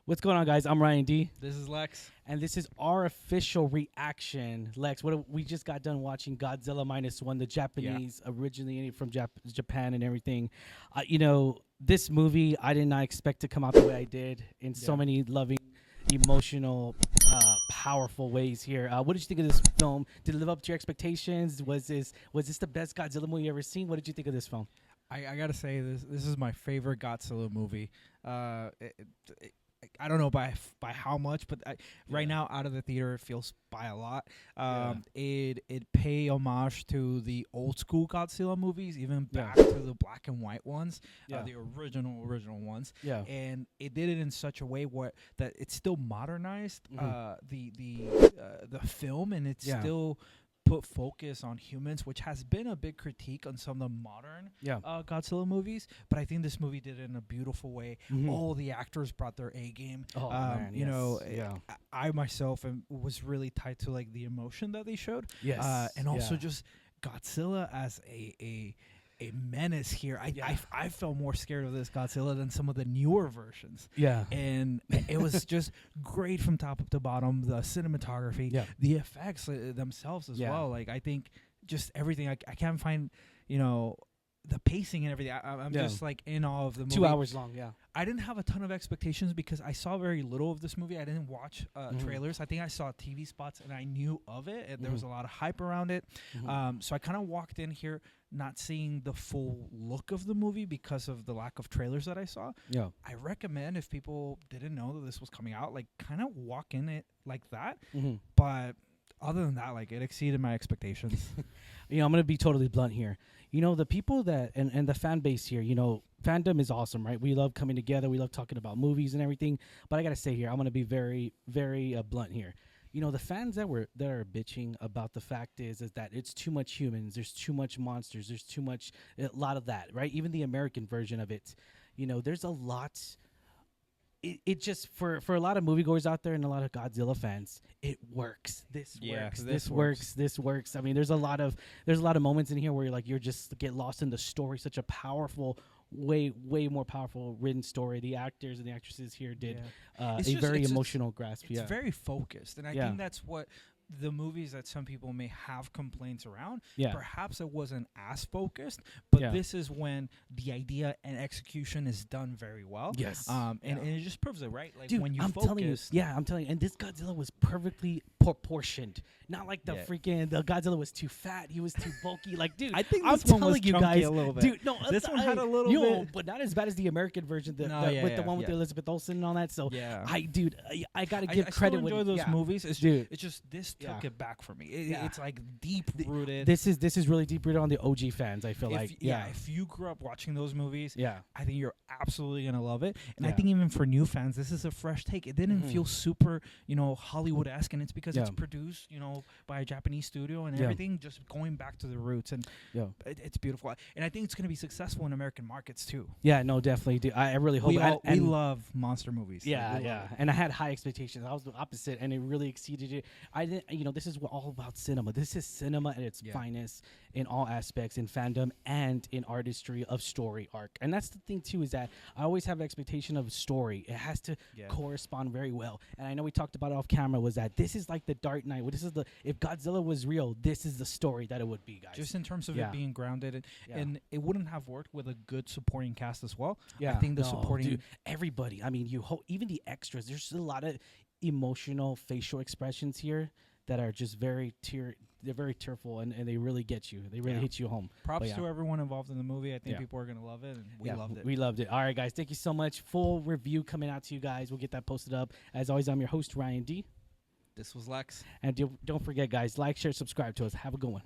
What's going on, guys? I'm Ryan D. This is Lex. And this is our official reaction. Lex, we just got done watching Godzilla -1, the Japanese, originally from Japan and everything. This movie, I did not expect to come out the way I did in so many loving, emotional, powerful ways here. What did you think of this film? Did it live up to your expectations? Was this the best Godzilla movie you ever seen? What did you think of this film? I gotta say, this is my favorite Godzilla movie. I don't know by how much, but right now out of the theater it feels by a lot. It pay homage to the old school Godzilla movies, even back to the black and white ones, the original ones. Yeah, and it did it in such a way that it still modernized the film, and it's still put focus on humans, which has been a big critique on some of the modern Godzilla movies. But I think this movie did it in a beautiful way. All the actors brought their A game. I myself was really tied to like the emotion that they showed. And also just Godzilla as a menace here. I felt more scared of this Godzilla than some of the newer versions. And it was just great from top to bottom. The cinematography, the effects themselves as well. Like, I think just everything. I can't find, the pacing and everything. I'm just like in awe of the movie. 2 hours long. I didn't have a ton of expectations because I saw very little of this movie. I didn't watch trailers. I think I saw TV spots and I knew of it. And there was a lot of hype around it. So I kind of walked in here not seeing the full look of the movie because of the lack of trailers that I saw. I recommend, if people didn't know that this was coming out, like kind of walk in it like that. But other than that, like, it exceeded my expectations. I'm going to be totally blunt here. The people that and the fan base here, fandom is awesome, right? We love coming together. We love talking about movies and everything. But I got to say here, I'm going to be very, very blunt here. The fans that are bitching about the fact is that it's too much humans. There's too much monsters. There's too much, a lot of that, right? Even the American version of it, there's a lot. It just, for a lot of moviegoers out there and a lot of Godzilla fans, it works. This works. I mean, there's a lot of moments in here where you're just get lost in the story. Such a powerful, way more powerful written story. The actors and the actresses here did a very emotional grasp. It's very focused, and I think that's what the movies that some people may have complaints around, perhaps it wasn't as focused, but this is when the idea and execution is done very well. And it just proves it, right? Like, dude, when I'm telling you, and this Godzilla was perfectly proportioned. Not like the Godzilla was too fat, he was too bulky. Like, dude, I think I'm this one was telling you chunky guys, a little bit. dude, no, this one had a little bit, but not as bad as the American version, with the one with Elizabeth Olsen and all that. So I gotta give credit. I still enjoy those movies. It's just this took it back for me. It's like deep rooted. This is really deep rooted on the OG fans. I feel if you grew up watching those movies, I think you're absolutely gonna love it. And I think even for new fans, this is a fresh take. It didn't feel super, Hollywood-esque, and it's because it's produced, by a Japanese studio and everything, just going back to the roots. And it's beautiful. And I think it's gonna be successful in American markets too. Yeah, no, definitely. Dude, I really hope. We love monster movies. And I had high expectations. I was the opposite, and it really exceeded it. I didn't. This is all about cinema. This is cinema at its finest in all aspects, in fandom and in artistry of story arc. And that's the thing too, is that I always have an expectation of story. It has to correspond very well. And I know we talked about it off camera, was that this is like the Dark Knight. If Godzilla was real, this is the story that it would be, guys. Just in terms of it being grounded, and it wouldn't have worked with a good supporting cast as well. I think the supporting, everybody. I mean, even the extras. There's a lot of emotional facial expressions here that are just they're very tearful, and they really get you. They really hit you home. Props to everyone involved in the movie. I think people are going to love it, and we loved it. We loved it. All right, guys. Thank you so much. Full review coming out to you guys. We'll get that posted up. As always, I'm your host, Ryan D. This was Lex. And don't forget, guys, like, share, subscribe to us. Have a good one.